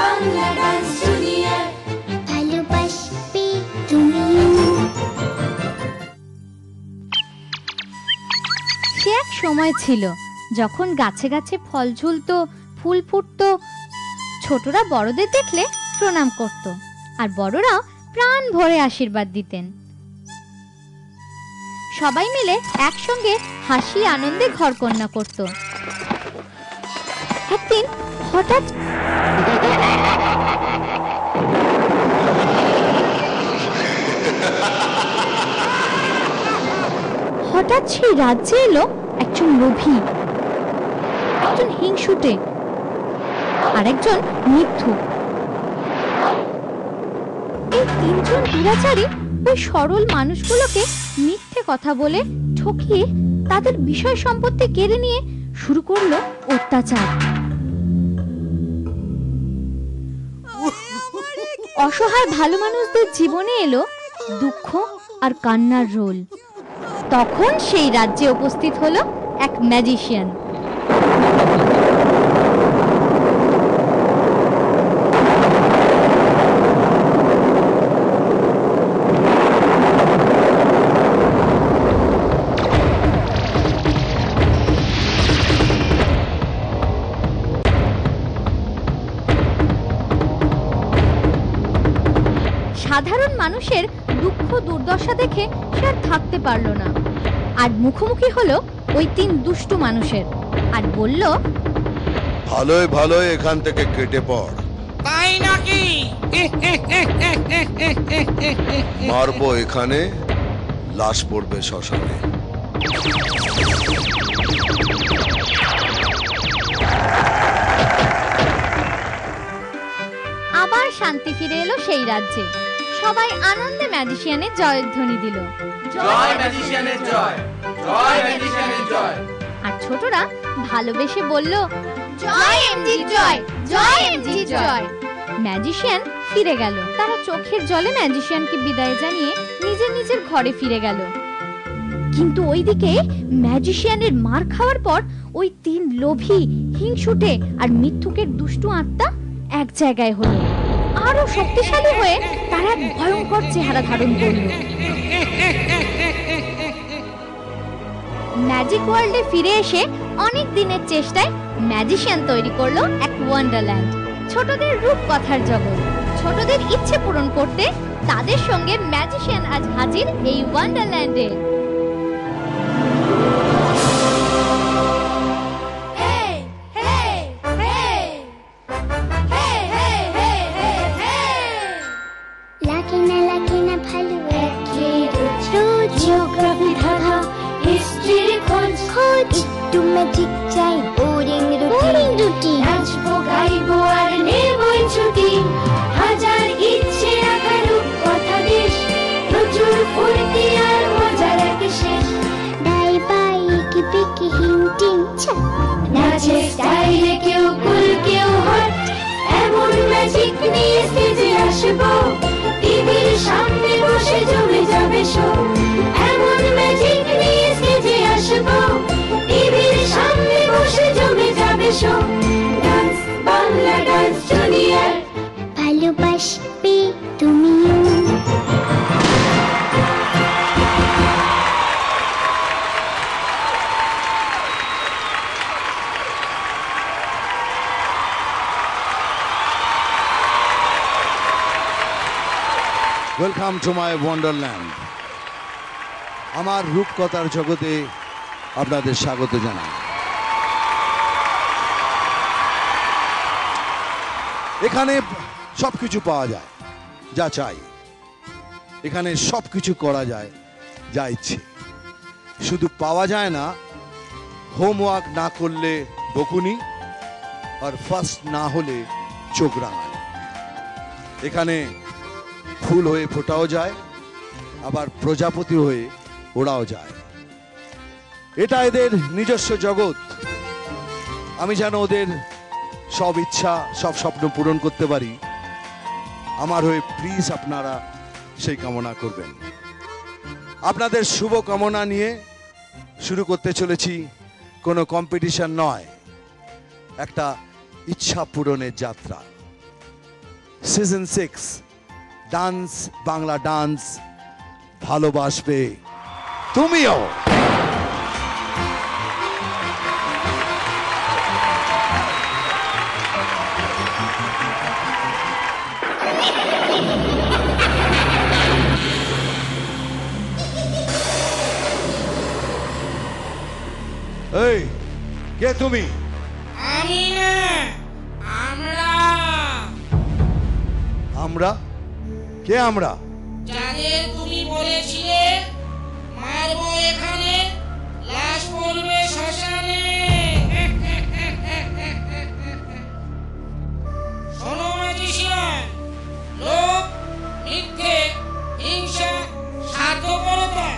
Bangla dance junior ভালোবাসবে তুমিও। সে এক সময় ছিল যখন গাছে গাছে ফল ঝুলতো, ফুল ফুটতো, ছোটরা বড়দের দেখলে প্রণাম করত আর বড়রাও প্রাণ ভরে আশীর্বাদ দিতেন। সবাই মিলে একসঙ্গে হাসি আনন্দে ঘরকন্যা করত। একদিন হঠাৎ সেই রাজ্যে এলো একজন লোভী, একজন হিংসুটে আর একজন মিথ্যুক। এই তিনজন দুরাচারী ওই সরল মানুষগুলোকে মিথ্যে কথা বলে ঠকিয়ে তাদের বিষয় সম্পত্তি কেড়ে নিয়ে শুরু করলো অত্যাচার। অসহায় ভালো মানুষদের জীবনে এলো দুঃখ আর কান্নার রোল। তখন সেই রাজ্যে উপস্থিত হলো এক ম্যাজিশিয়ান। সাধারণ মানুষের দুঃখ দুর্দশা দেখে সে আর থাকতে পারল না, আর মুখোমুখি হলো ওই তিন দুষ্টু মানুষের আর বলল, ভালোই ভালোই এখান থেকে কেটে পড়। তাই নাকি? মারবো এখানে, লাশ পড়বে শ্মশানে। আবার শান্তি ফিরে এলো সেই রাজ্যে। সবাই আনন্দে ম্যাজিশিয়ানের জয়ধ্বনি দিল, জয় ম্যাজিশিয়ানের জয়, জয় ম্যাজিশিয়ানের জয়। আর ছোটরা ভালোবেসে বলল, জয় এমজি জয়, জয় এমজি জয়। ম্যাজিশিয়ান ফিরে গেল। তারা চোখের জলে ম্যাজিশিয়ানকে বিদায় জানিয়ে নিজের নিজের ঘরে ফিরে গেল। কিন্তু ওইদিকে ম্যাজিশিয়ানের মার খাওয়ার পর ওই তিন লোভী, হিংসুটে আর মিথ্যুকের দুষ্টু আত্মা এক জায়গায় হলো। আরো শক্তিশালী হয়ে তারা এক ভয়ঙ্কর চেহারা ধারণ করল। ম্যাজিক ওয়ার্ল্ডে ফিরে এসে অনেক দিনের চেষ্টায় ম্যাজিশিয়ান তৈরি করলো এক ওয়ান্ডারল্যান্ড, ছোটদের রূপকথার জগৎ। ছোটদের ইচ্ছে পূরণ করতে তাদের সঙ্গে ম্যাজিশিয়ান আজ হাজির এই ওয়ান্ডারল্যান্ডে। জিওগ্রাফি ধাঁধা, হিস্ট্রির খোঁজ খোঁজ, একটু ম্যাজিক চাই, বোরিং রুটি, নাচবো গাইবো আর নেবই ছুটি। হাজার ইচ্ছে আঁকা রূপকথা দেশ, প্রচুর ফুর্তি আর মজার এক শেষ। ডাই বাই কি বিকি হিন্টিং, নাচের স্টাইলে কেউ কুল কেউ হট, এমন ম্যাজিক নিয়ে স্টেজে আসবো, টিভির সামনে বসে জমে যাবে শো। এমন ম্যাজিক নিয়ে স্টেজে আসবো, টিভির সামনে বসে জমে যাবে show. Dance Bangla dance junior ভালোবাসবে তুমিও। Welcome to my Wonderland. আমার রূপকথার জগতে আপনাদের স্বাগত জানাই। এখানে সবকিছু পাওয়া যায় যা চাই, এখানে সবকিছু করা যায় যা ইচ্ছে। শুধু পাওয়া যায় না, হোমওয়ার্ক না করলে বকুনি আর ফার্স্ট না হলে চোখ রাঙানি। এখানে ফুল হয়ে ফোটাও যায়, আবার প্রজাপতি হয়ে ওড়াও যায়। এটা এদের নিজস্ব জগৎ। আমি যেন ওদের সব ইচ্ছা, সব স্বপ্ন পূরণ করতে পারি, আমার হয়ে প্লিজ আপনারা সেই কামনা করবেন। আপনাদের শুভ কামনা নিয়ে শুরু করতে চলেছি কোনো কম্পিটিশন নয়, একটা ইচ্ছা পূরণের যাত্রা। সিজন 6 ডান্স বাংলা ডান্স ভালোবাসবে তুমিও। এই কে তুমি? আমি না, আমরা আমরা? কে আমরা? যাদের তুমি বলেছিলে মারবো এখানে, লাশ পড়বে শ্মশানে। শোনো ম্যাজিশিয়ান, লোভ, মিথ্যে, হিংসা, স্বার্থপরতা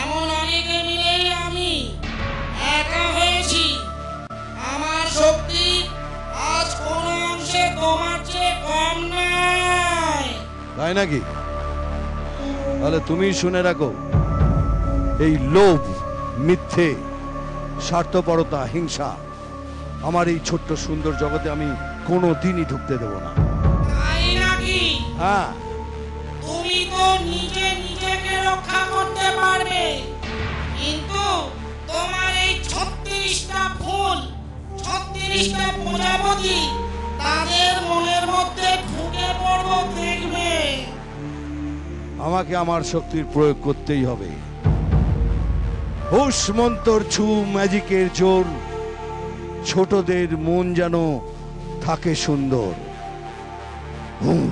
এমন অনেকে মিলেই আমি একা হয়েছি। আমার শক্তি আজ কোন অংশে তোমার চেয়ে কম নয়। তাই নাকি? তাহলে তুমি শুনে রাখো, এই লোভ, মিথ্যে, স্বার্থপরতা, হিংসা আমার এই ছোট্ট সুন্দর জগতে আমি কোনো দিনই ঢুকতে দেব না। তাই নাকি? হ্যাঁ, তুমি তো নিজে নিজেকে রক্ষা করতে পারবে, কিন্তু তোমার এই 36টা ফুল, 36টা প্রজাপতি তাদের মনের মধ্যে ঢুকে পড়বো দেখবে। আমাকে আমার শক্তির প্রয়োগ করতেই হবে। হুশ মন্তর ছু ম্যাজিকের জোর, ছোটদের মন যেন থাকে সুন্দর। হুম।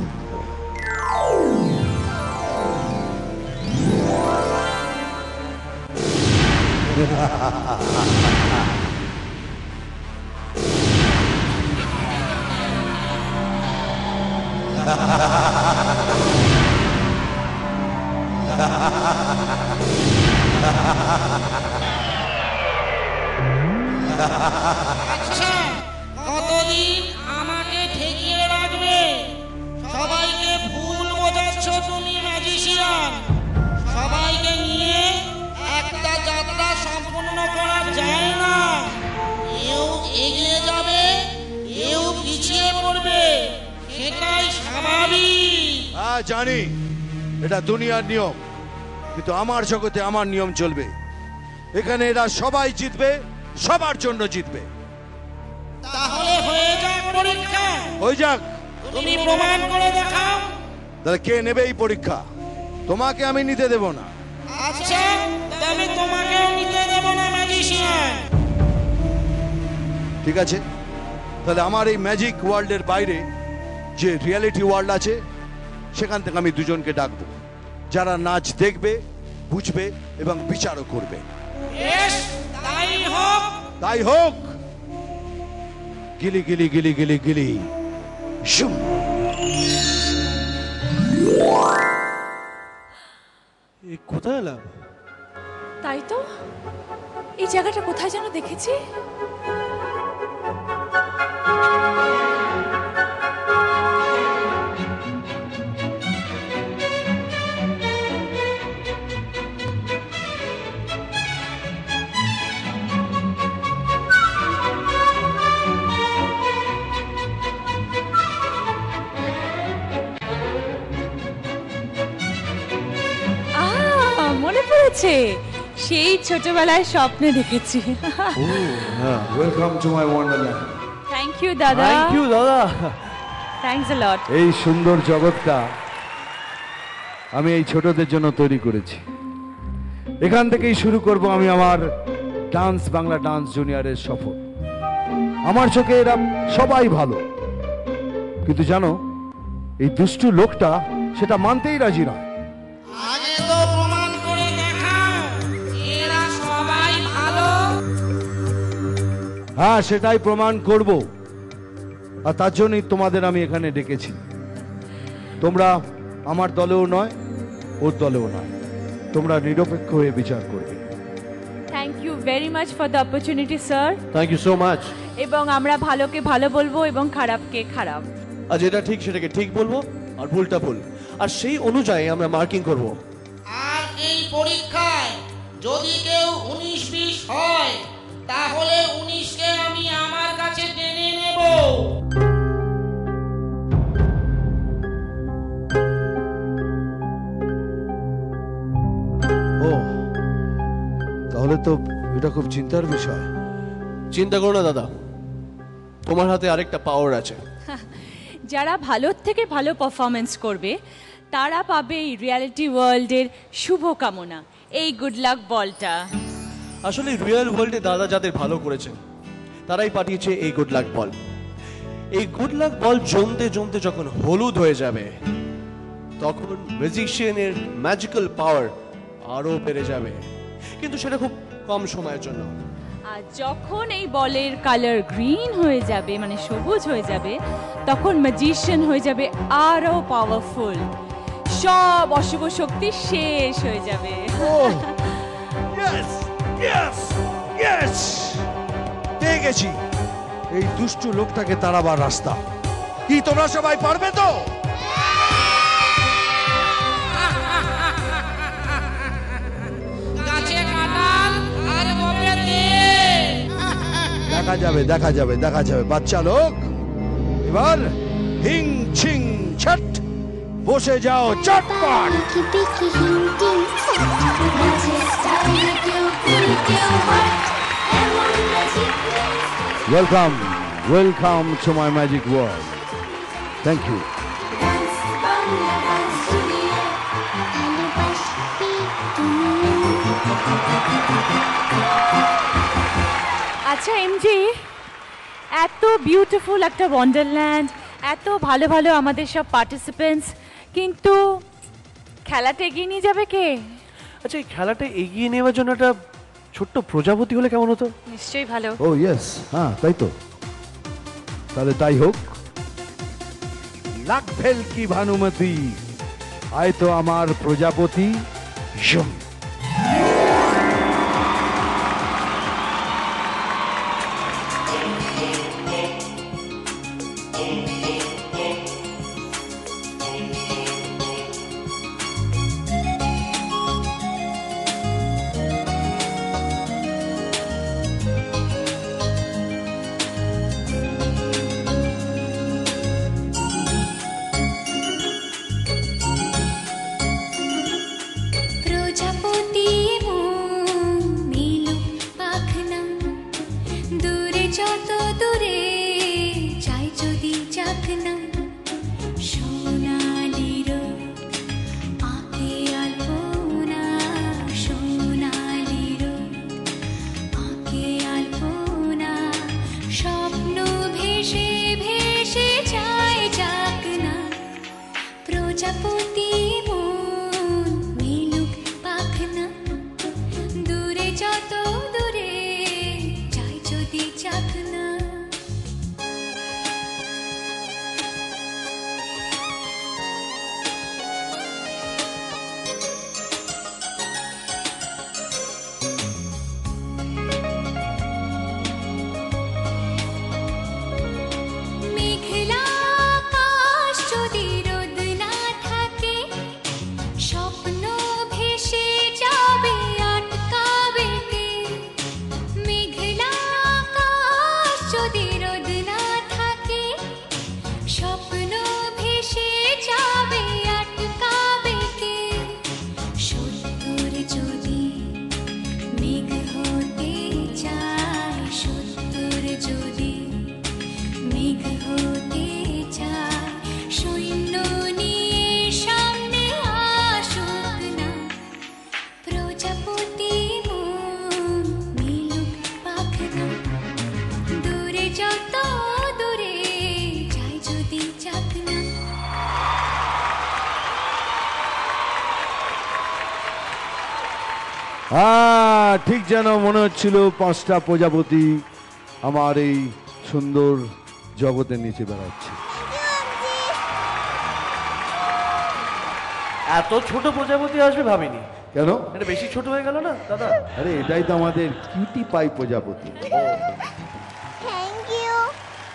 আচ্ছা, কতদিন আমাকে ঠেকিয়ে রাখবে? সবাইকে ভুল বোঝাচ্ছ তুমি ম্যাজিশিয়ান। সবাইকে নিয়ে একটা যাত্রা সম্পূর্ণ করা যায় না। কেউ এগিয়ে যাবে, কেউ পিছিয়ে পড়বে, সেটাই স্বাভাবিক। হ্যাঁ জানি, এটা দুনিয়ার নিয়ম, কিন্তু আমার জগতে আমার নিয়ম চলবে। এখানে এরা সবাই জিতবে, সবার জন্য জিতবে। তাহলে হয়ে যাক পরীক্ষা। হয়ে যাক। তুমি প্রমাণ করে দেখাও। তাহলে কে নেবে এই পরীক্ষা? তোমাকে আমি নিতে দেব না। আচ্ছা, তবে তোমাকেও নিতে দেব না ম্যাজিশিয়ান। ঠিক আছে, তাহলে আমার এই ম্যাজিক ওয়ার্ল্ডের বাইরে যে রিয়েলিটি ওয়ার্ল্ড আছে, সেখান থেকে আমি দুজনকে ডাকবো, যারা নাচ দেখবে, বুঝবে এবং বিচারও করবে। বেশ, তাই হোক। তাই হোক। গিলি গিলি গিলি গিলি গিলি শুম। কোথায় এলাম? তাই তো, এই জায়গাটা কোথায় যেন দেখেছি। মনে পড়েছে, সেই ছোটবেলায় স্বপ্নে দেখেছি। Welcome to my wonderland. Thank you দাদা। থ্যাংক ইউ দাদা। Thanks a lot. এই সুন্দর জগৎটা আমি এই ছোটদের জন্য তৈরি করেছি। এখান থেকেই শুরু করব আমি আমার ডান্স বাংলা ডান্স জুনিয়রের সফর। আমার চোখে এরা সবাই ভালো, কিন্তু জানো, এই দুষ্টু লোকটা সেটা মানতেই রাজি নয়। আগে তো প্রমাণ করে দেখাও এরা সবাই ভালো। হ্যাঁ, সেটাই প্রমাণ করব, আর তার জন্যই তোমাদের আমি এখানে ডেকেছি। তোমরা আমার দলেও নয়, ওর দলেও নয়, তোমরা নিরপেক্ষ হয়ে বিচার করবে। Thank you very much for the opportunity sir. Thank you so much. এবং আমরা ভালোকে ভালো বলবো এবং খারাপকে খারাপ। আর যেটা ঠিক সেটাকে ঠিক বলবো, আর ভুলটা ভুল, আর সেই অনুযায়ী আমরা মার্কিং করব। আর এই পরীক্ষায় যদি কেউ 19-20 হয়, তাহলে 19কে আমি আমার কাছে টেনে নেব। তাহলে তো এটা খুব চিন্তার বিষয়। চিন্তা করো না দাদা, তোমার হাতে আরেকটা পাওয়ার আছে। যারা ভালোর থেকে ভালো পারফরমেন্স করবে তারা পাবে এই রিয়ালিটি ওয়ার্ল্ডের শুভকামনা, এই গুড লাক বলটা। আসলে রিয়েল ওয়ার্ল্ডে দাদা যাদের ভালো করেছেন তারাই পাঠিয়েছে এই গুড লাক বল। এই গুড লাক বল জমতে জমতে যখন হলুদ হয়ে যাবে তখন ম্যাজিশিয়ানের ম্যাজিক্যাল পাওয়ার আরো বেড়ে যাবে, কিন্তু সেটা খুব কম সময়ের জন্য। আর যখন এই বলের কালার গ্রিন হয়ে যাবে, মানে সবুজ হয়ে যাবে, তখন ম্যাজিশিয়ান হয়ে যাবে আরো পাওয়ারফুল, সব অশুভ শক্তি শেষ হয়ে যাবে। পেয়ে গেছি এই দুষ্টু লোকটাকে তাড়াবার রাস্তা। কি তোমরা সবাই পারবে তো? গাছে কাঁঠাল আর গোপে তেল। দেখা যাবে দেখা যাবে দেখা যাবে বাচ্চা লোক। এবার হিং ছিং ছট, বসে যাও চটপট। পিকি পিকি হিন্টিং নাচের স্টাইলে কেউ ফুল কেউ হট, এমন magic welcome welcome to my magic world. Thank you. Dance Bangla dance studio, ভালোবাসবে তুমি। আচ্ছা এমজি, এত বিউটিফুল একটা ওয়ান্ডারল্যান্ড, এত ভালো ভালো আমাদের সব পার্টিসিপেন্টস, কিন্তু খেলাটা এগিয়ে নিয়ে যাবে কে? আচ্ছা, এই খেলাটা এগিয়ে নেওয়ার জন্য একটা ছোট্ট প্রজাপতি হলে কেমন হতো? নিশ্চয়ই ভালো। ও ইয়েস, হ্যাঁ তাই তো। তাহলে তাই হোক। লাখ ফেল কি ভানুমতি, আয় তো আমার প্রজাপতি। জুম। প্রজাপতি মন মিলু পাখনা, দূরে যত দূরে যাই যদি চাকনা, সোনালি রোদ আঁকে আলপনা, সোনালি রোদ আঁকে আলপনা, স্বপ্ন ভেসে ভেসে যায় চাকনা। প্রজাপতি মন মিলুক পাখনা, দূরে যত দূরে যাই যদি চাকনা। মেঘলা আকাশ যদি রোদ না থাকে, স্বপ্ন ভেসে যাবে আটকাবে কে? মেঘলা আকাশ যদি রোদ না থাকে, স্বপ্ন ভেসে যাবে আটকাবে কে? সত্তর যদি মেঘ হতে চায়, সত্তর যদি মেঘ হতে চায়, সৈন্য নিয়ে সামনে আসুক না। প্রজাপতি মন মিলুক পাখনা, দূরে যত দূরে যাই যদি চাকনা। ঠিক যেন মনে হচ্ছিল 5টা প্রজাপতি আমার এই সুন্দর জগতের নিচে বেড়াচ্ছে। এত ছোট প্রজাপতি আসবে ভাবিনি। কেন? এটা বেশি ছোট হয়ে গেল না দাদা? আরে এটাই তো আমাদের কিউটি পাই প্রজাপতি। Thank you.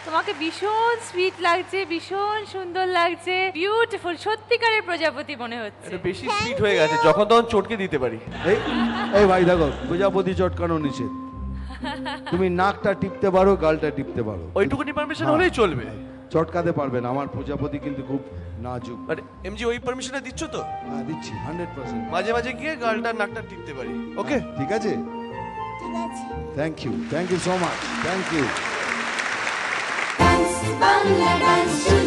তোমাকে ভীষণ সুইট লাগছে, ভীষণ সুন্দর লাগছে, বিউটিফুল, সত্যিকারের প্রজাপতি মনে হচ্ছে। এটা বেশি স্পিড হয়ে গেছে, যখন তখন চটকে দিতে পারি। এই ভাই দেখো, প্রজাপতি চটকানো নিষেধ। তুমি নাকটা টিপতে পারো, গালটা টিপতে পারো, ওইটুকুনি পারমিশন হলেই চলবে। চটকাতে পারবে না। আমার প্রজাপতি কিন্তু খুব নাজুক। বাট এমজি ওই পারমিশনটা দিচ্ছ তো? হ্যাঁ দিচ্ছি 100%। মাঝে মাঝে গিয়ে গালটা নাকটা টিপতে পারি। ওকে ঠিক আছে। ঠিক আছে। Thank you so much, thank you. Dance Bangla dance